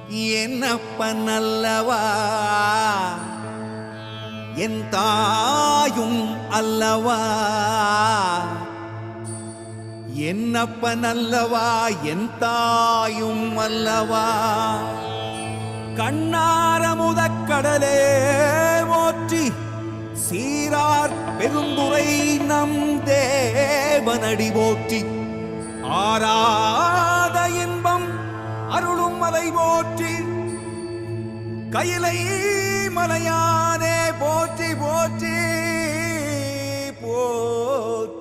என்னப்பன் அல்லவா என் தாயும் அல்லவா என்னப்பன் அல்லவா என் தாயும் அல்லவா கண்ணார முதக்கடலே போற்றி சீரார் பெருந்துரை நம் தேவனடி போற்றி ஆராத இன்பம் அருளும் மலை போற்றி கையிலை மலையானே போற்றி போற்றி போற்றி